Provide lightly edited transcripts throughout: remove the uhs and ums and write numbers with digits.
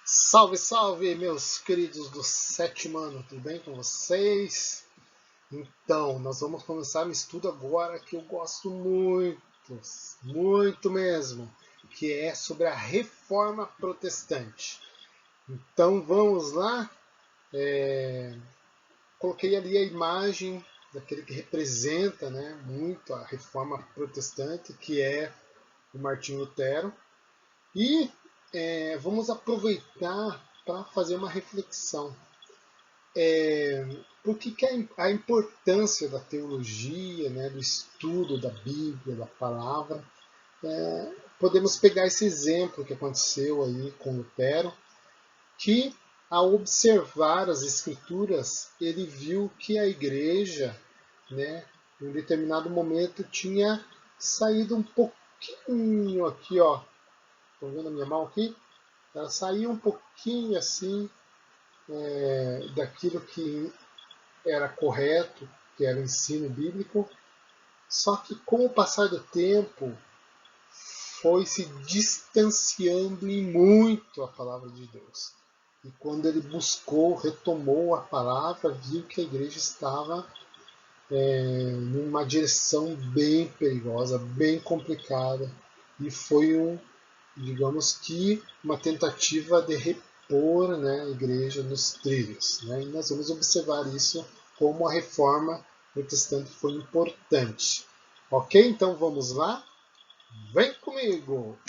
Salve, salve, meus queridos do sétimo ano, tudo bem com vocês? Então, nós vamos começar um estudo agora que eu gosto muito, muito mesmo, que é sobre a Reforma Protestante. Então, vamos lá? Coloquei ali a imagem daquele que representa, né, muito a Reforma Protestante, que é o Martinho Lutero. E vamos aproveitar para fazer uma reflexão. Por que a importância da teologia, né, do estudo da Bíblia, da palavra? Podemos pegar esse exemplo que aconteceu aí com Lutero, que ao observar as escrituras, ele viu que a igreja, né, em um determinado momento tinha saído um pouquinho aqui, ó. Estão vendo a minha mão aqui? Ela saiu um pouquinho assim daquilo que era correto, que era o ensino bíblico, só que com o passar do tempo foi se distanciando em muito a palavra de Deus. E quando ele buscou, retomou a palavra, viu que a igreja estava numa direção bem perigosa, bem complicada. E foi digamos que, uma tentativa de repor, né, a igreja nos trilhos. Né? E nós vamos observar isso como a reforma protestante foi importante. Ok? Então vamos lá? Vem comigo!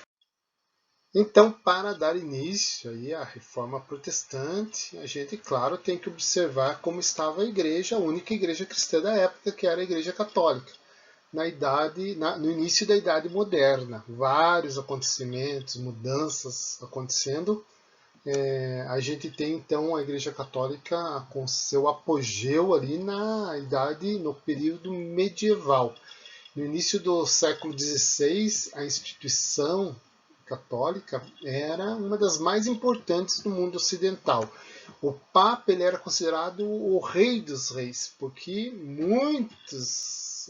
Então, para dar início aí à reforma protestante, a gente, claro, tem que observar como estava a igreja, a única igreja cristã da época, que era a igreja católica, no início da Idade Moderna. Vários acontecimentos, mudanças acontecendo. A gente tem, então, a igreja católica com seu apogeu ali no período medieval. No início do século XVI, a instituição católica era uma das mais importantes do mundo ocidental. O Papa ele era considerado o rei dos reis, porque muitos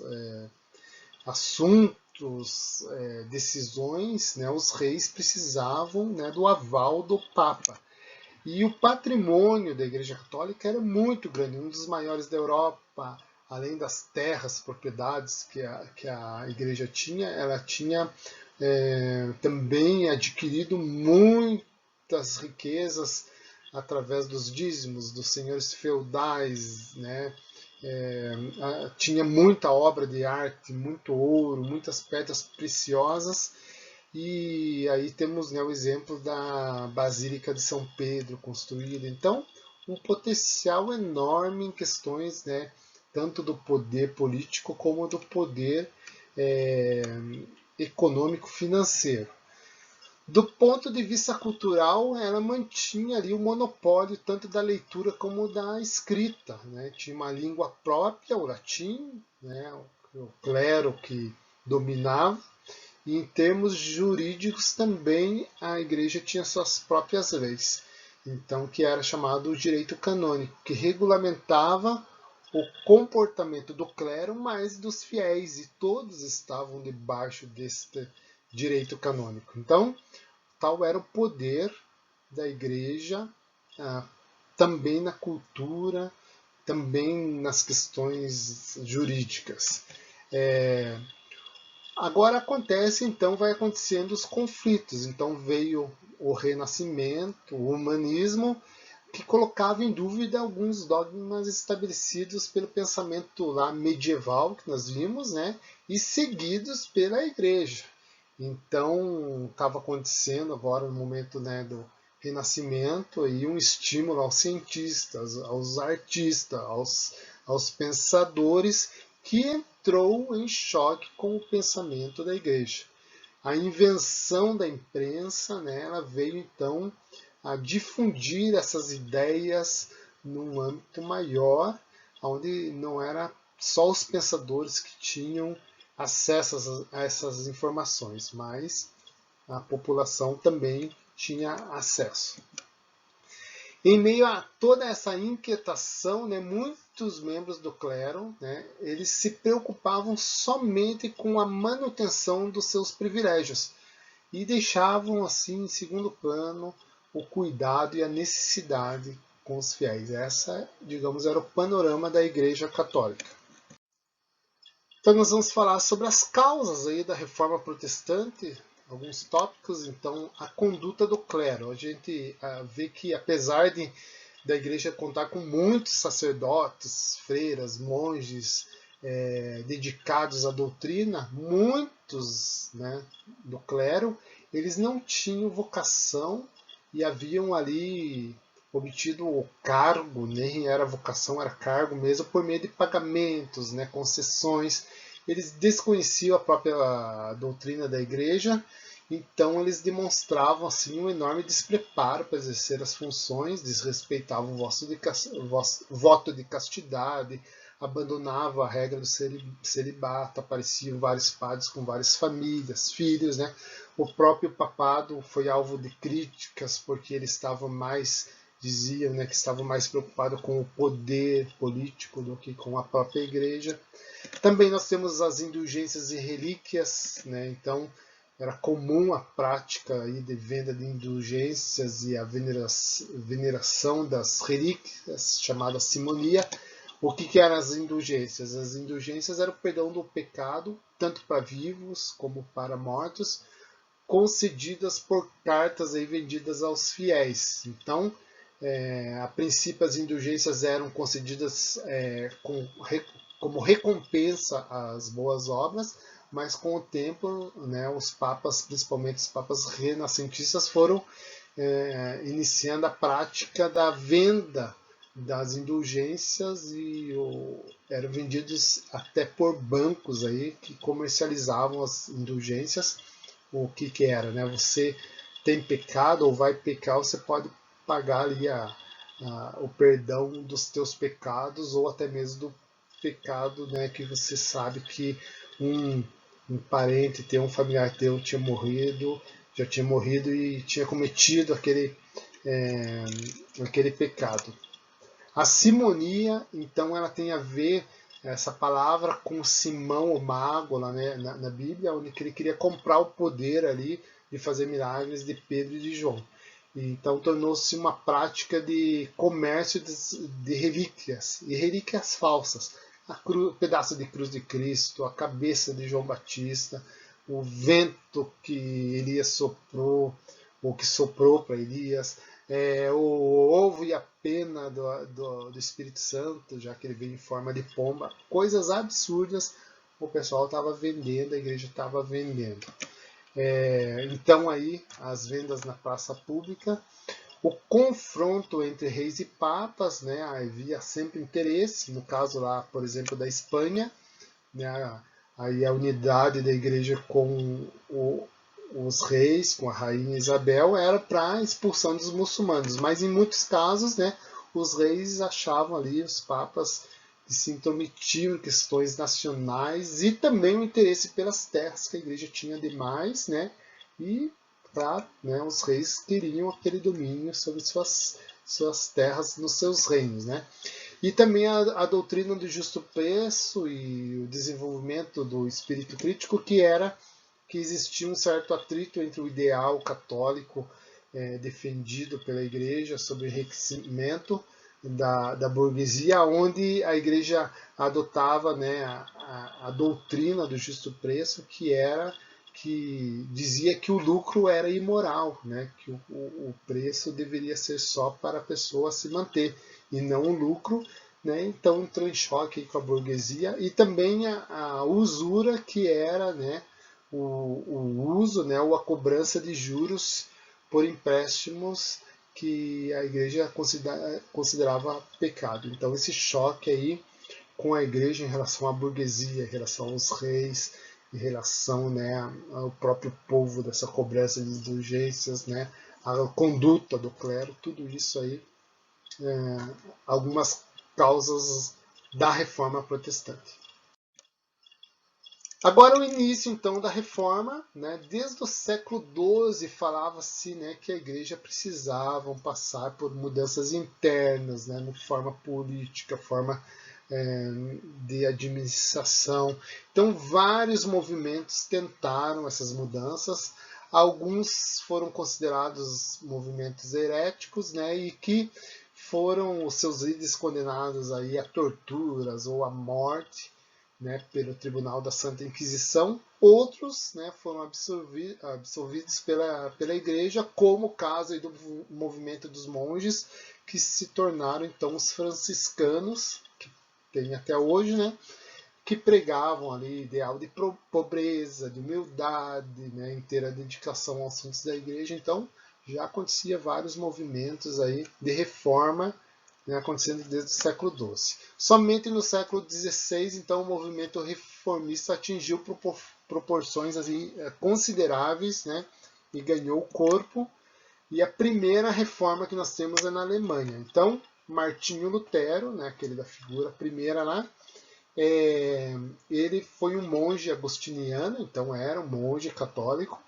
assuntos, decisões, né, os reis precisavam, né, do aval do Papa. E o patrimônio da Igreja Católica era muito grande, um dos maiores da Europa. Além das terras, propriedades que a Igreja tinha, ela tinha também adquirido muitas riquezas através dos dízimos, dos senhores feudais, né? Tinha muita obra de arte, muito ouro, muitas pedras preciosas. E aí temos, né, o exemplo da Basílica de São Pedro construída. Então, um potencial enorme em questões, né, tanto do poder político como do poder é, econômico financeiro. Do ponto de vista cultural, ela mantinha ali o monopólio tanto da leitura como da escrita. Né? Tinha uma língua própria, o latim, né? O clero que dominava. E em termos jurídicos também a igreja tinha suas próprias leis. Então, que era chamado o direito canônico, que regulamentava o comportamento do clero, mas dos fiéis, e todos estavam debaixo deste direito canônico. Então, tal era o poder da igreja, também na cultura, também nas questões jurídicas. Agora acontece, então, vai acontecendo os conflitos. Então veio o Renascimento, o humanismo, que colocava em dúvida alguns dogmas estabelecidos pelo pensamento lá medieval que nós vimos, né, e seguidos pela Igreja. Então estava acontecendo agora no momento, né, do Renascimento aí um estímulo aos cientistas, aos artistas, aos pensadores, que entrou em choque com o pensamento da Igreja. A invenção da imprensa, né, ela veio então a difundir essas ideias num âmbito maior, onde não era só os pensadores que tinham acesso a essas informações, mas a população também tinha acesso. Em meio a toda essa inquietação, né, muitos membros do clero, né, eles se preocupavam somente com a manutenção dos seus privilégios e deixavam assim em segundo plano o cuidado e a necessidade com os fiéis. Essa, digamos, era o panorama da Igreja Católica. Então nós vamos falar sobre as causas aí da Reforma Protestante, alguns tópicos. Então, a conduta do clero. A gente vê que, apesar da Igreja contar com muitos sacerdotes, freiras, monges dedicados à doutrina, muitos, né, do clero, eles não tinham vocação e haviam ali obtido o cargo, nem era vocação, era cargo mesmo, por meio de pagamentos, né, concessões. Eles desconheciam a própria doutrina da Igreja, então eles demonstravam assim um enorme despreparo para exercer as funções, desrespeitavam o voto de castidade, abandonavam a regra do celibato, apareciam vários padres com várias famílias, filhos, né? O próprio papado foi alvo de críticas porque ele estava mais, diziam, né, que estava mais preocupado com o poder político do que com a própria Igreja. Também nós temos as indulgências e relíquias, né? Então era comum a prática aí de venda de indulgências e a veneração das relíquias, chamada simonia. O que eram as indulgências? As indulgências eram o perdão do pecado, tanto para vivos como para mortos, concedidas por cartas aí vendidas aos fiéis. Então, a princípio as indulgências eram concedidas como recompensa às boas obras, mas com o tempo, né, os papas, principalmente os papas renascentistas, foram iniciando a prática da venda das indulgências e eram vendidos até por bancos aí que comercializavam as indulgências. O que era, né? Você tem pecado ou vai pecar, você pode pagar ali o perdão dos teus pecados ou até mesmo do pecado, né, que você sabe que um parente teu, um familiar teu já tinha morrido e tinha cometido aquele pecado. A simonia, então, ela tem a ver, essa palavra, com Simão, o mago, lá, né, na Bíblia, onde ele queria comprar o poder ali de fazer milagres de Pedro e de João. Então tornou-se uma prática de comércio de relíquias, e relíquias falsas. O pedaço de cruz de Cristo, a cabeça de João Batista, o vento que Elias soprou, ou que soprou para Elias, o ovo e a pena do Espírito Santo, já que ele veio em forma de pomba, coisas absurdas o pessoal estava vendendo, a igreja estava vendendo. Então aí as vendas na praça pública, o confronto entre reis e papas, né, havia sempre interesse, no caso lá, por exemplo, da Espanha, né, aí a unidade da igreja com os reis, com a rainha Isabel, era para a expulsão dos muçulmanos, mas em muitos casos, né, os reis achavam ali, os papas, que se intrometiam em questões nacionais e também o interesse pelas terras que a igreja tinha demais, né, e né, os reis queriam aquele domínio sobre suas terras nos seus reinos, né. E também a doutrina do justo preço e o desenvolvimento do espírito crítico, que era que existia um certo atrito entre o ideal católico defendido pela igreja sobre o enriquecimento da burguesia, onde a igreja adotava, né, a doutrina do justo preço, que dizia que o lucro era imoral, né, que o preço deveria ser só para a pessoa se manter e não o lucro, né. Então entrou em choque com a burguesia e também a usura, que era, né, o uso, né, ou a cobrança de juros por empréstimos que a igreja considerava pecado. Então esse choque aí com a igreja em relação à burguesia, em relação aos reis, em relação, né, ao próprio povo, dessa cobrança de indulgências, né, a conduta do clero, tudo isso aí, algumas causas da Reforma Protestante. Agora o início então da Reforma, né? Desde o século XII falava-se, né, que a igreja precisava passar por mudanças internas, né, na forma política, forma de administração. Então vários movimentos tentaram essas mudanças. Alguns foram considerados movimentos heréticos, né, e que foram os seus líderes condenados aí a torturas ou à morte, né, pelo Tribunal da Santa Inquisição. Outros, né, foram absolvidos pela Igreja, como o caso aí do movimento dos monges, que se tornaram então os franciscanos, que tem até hoje, né, que pregavam ali ideal de pobreza, de humildade, né, inteira dedicação aos assuntos da igreja. Então, já acontecia vários movimentos aí de reforma, né, acontecendo desde o século XII. Somente no século XVI, então, o movimento reformista atingiu proporções assim, consideráveis, né, e ganhou corpo. E a primeira reforma que nós temos é na Alemanha. Então, Martinho Lutero, né, aquele da figura primeira lá, ele foi um monge agostiniano, então era um monge católico,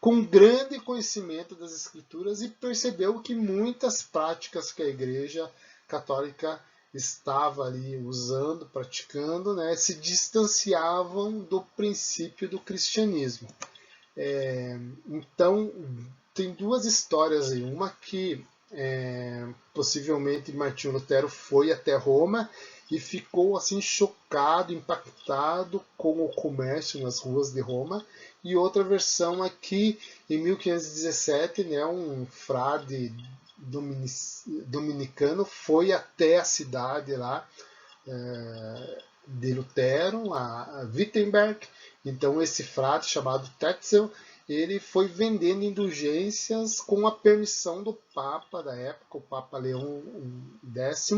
com grande conhecimento das escrituras e percebeu que muitas práticas que a Igreja Católica estava ali usando, praticando, né, se distanciavam do princípio do cristianismo. Então, tem duas histórias aí. Uma que possivelmente Martinho Lutero foi até Roma e ficou assim chocado, impactado com o comércio nas ruas de Roma. E outra versão é que em 1517, né, um frade dominicano foi até a cidade lá de Lutero, a Wittenberg. Então esse frade chamado Tetzel, ele foi vendendo indulgências com a permissão do Papa da época, o Papa Leão X.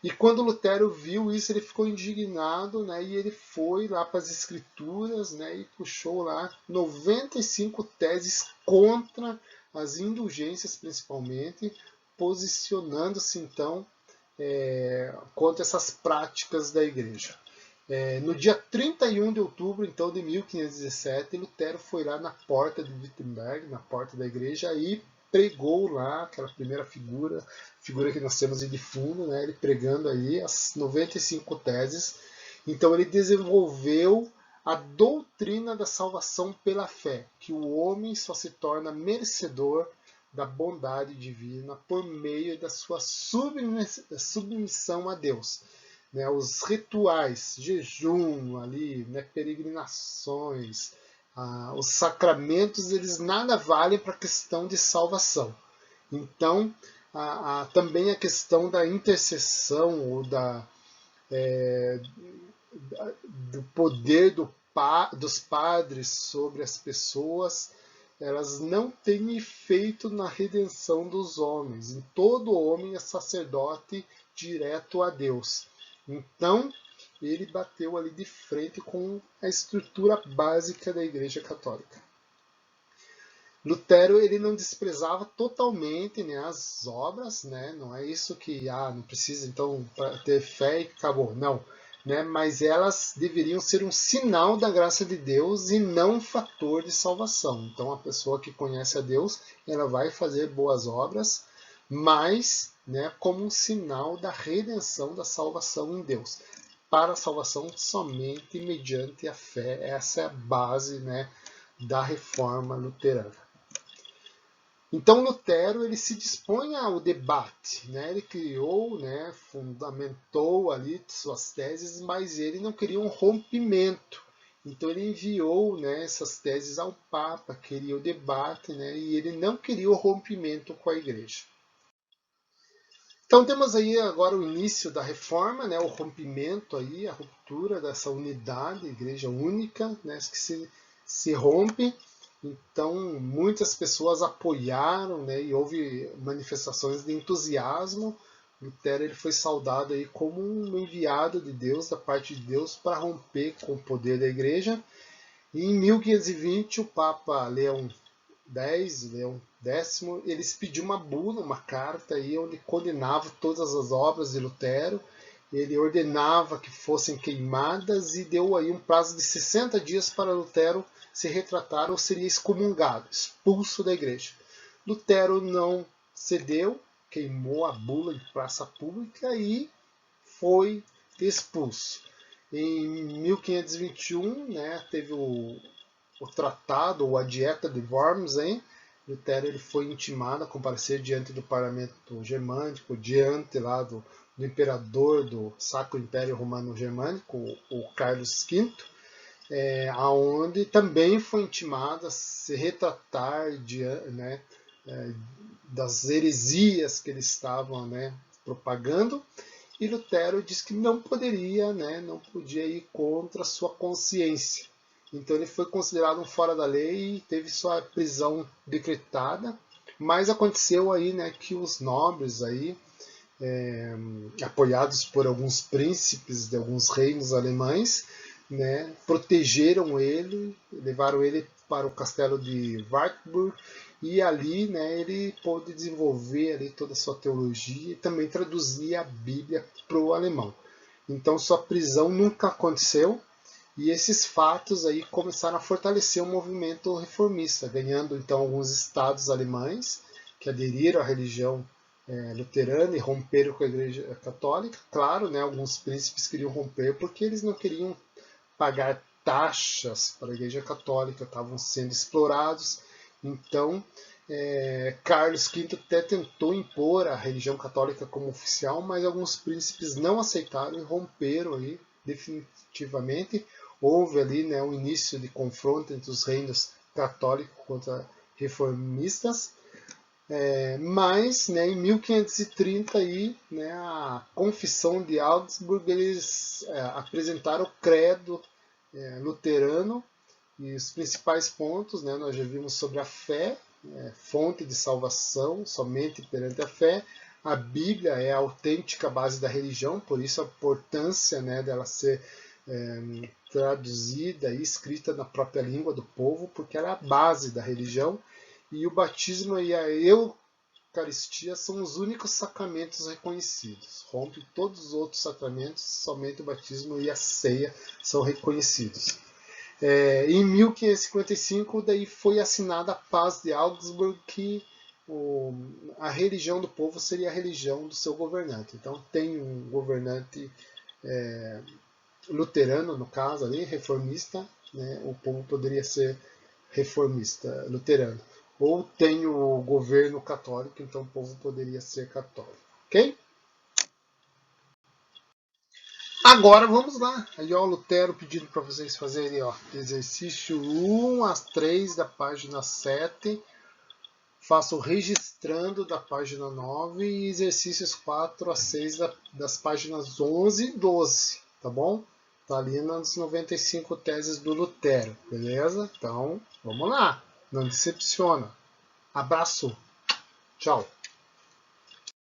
E quando Lutero viu isso, ele ficou indignado, né, e ele foi lá para as escrituras, né, e puxou lá 95 teses contra as indulgências, principalmente, posicionando-se então contra essas práticas da igreja. No dia 31 de outubro então, de 1517, Lutero foi lá na porta de Wittenberg, na porta da igreja, e pregou lá aquela primeira figura que nós temos aí de fundo, né, ele pregando aí as 95 teses. Então ele desenvolveu a doutrina da salvação pela fé, que o homem só se torna merecedor da bondade divina por meio da sua submissão a Deus. Né, os rituais, jejum ali, né, peregrinações, os sacramentos, eles nada valem para a questão de salvação. Então, também a questão da intercessão ou do poder dos padres sobre as pessoas, elas não têm efeito na redenção dos homens. Em todo homem é sacerdote direto a Deus. Então, ele bateu ali de frente com a estrutura básica da Igreja Católica. Lutero, ele não desprezava totalmente, né, as obras, né, não é isso que não precisa então ter fé e acabou, não, né, mas elas deveriam ser um sinal da graça de Deus e não um fator de salvação. Então a pessoa que conhece a Deus, ela vai fazer boas obras, mas, né, como um sinal da redenção, da salvação em Deus. Para a salvação somente mediante a fé. Essa é a base, né, da reforma luterana. Então Lutero, ele se dispõe ao debate, né? Ele criou, né, fundamentou ali suas teses, mas ele não queria um rompimento. Então ele enviou, né, essas teses ao Papa, queria o debate, né, e ele não queria o rompimento com a Igreja. Então temos aí agora o início da reforma, né, o rompimento aí, a ruptura dessa unidade, Igreja única, né, que se rompe. Então muitas pessoas apoiaram, né, e houve manifestações de entusiasmo. Lutero, ele foi saudado aí como um enviado de Deus, da parte de Deus, para romper com o poder da Igreja. E em 1520 o Papa Leão X, ele expediu uma bula, uma carta aí, onde condenava todas as obras de Lutero. Ele ordenava que fossem queimadas e deu aí um prazo de 60 dias para Lutero se retratar ou seria excomungado, expulso da igreja. Lutero não cedeu, queimou a bula em praça pública e foi expulso. Em 1521, né, teve o tratado ou a Dieta de Worms, hein? Lutero ele foi intimado a comparecer diante do parlamento germânico, diante lá do imperador do Sacro Império Romano Germânico, o Carlos V, aonde também foi intimado a se retratar né, das heresias que eles estavam, né, propagando. E Lutero disse que não poderia, né, não podia ir contra a sua consciência. Então ele foi considerado um fora da lei e teve sua prisão decretada. Mas aconteceu aí, né, que os nobres aí, apoiados por alguns príncipes de alguns reinos alemães, né, protegeram ele, levaram ele para o castelo de Wartburg e ali, né, ele pôde desenvolver ali toda a sua teologia e também traduzir a Bíblia para o alemão. Então sua prisão nunca aconteceu e esses fatos aí começaram a fortalecer o movimento reformista, ganhando então alguns estados alemães que aderiram à religião luterana e romperam com a Igreja Católica. Claro, né, alguns príncipes queriam romper porque eles não queriam pagar taxas para a Igreja Católica, estavam sendo explorados. Então, Carlos V até tentou impor a religião católica como oficial, mas alguns príncipes não aceitaram e romperam aí definitivamente. Houve ali, né, um início de confronto entre os reinos católicos contra reformistas. Mas, né, em 1530 aí, né, a Confissão de Augsburg, eles apresentaram o credo luterano e os principais pontos, né, nós já vimos sobre a fé, fonte de salvação somente perante a fé. A Bíblia é a autêntica base da religião, por isso a importância, né, dela ser traduzida e escrita na própria língua do povo, porque ela é a base da religião. E o batismo e a Eucaristia são os únicos sacramentos reconhecidos. Rompe todos os outros sacramentos, somente o batismo e a ceia são reconhecidos. Em 1555, daí foi assinada a Paz de Augsburg, que a religião do povo seria a religião do seu governante. Então tem um governante luterano, no caso ali, reformista, né? O povo poderia ser reformista, luterano. Ou tem o governo católico, então o povo poderia ser católico. Ok? Agora vamos lá. Aí ó, o Lutero pedindo para vocês fazerem ó, exercício 1 às 3 da página 7. Faço registrando da página 9 e exercícios 4 a 6 das páginas 11 e 12. Tá bom? Tá ali nas 95 teses do Lutero. Beleza? Então, vamos lá. Não decepciona. Abraço. Tchau.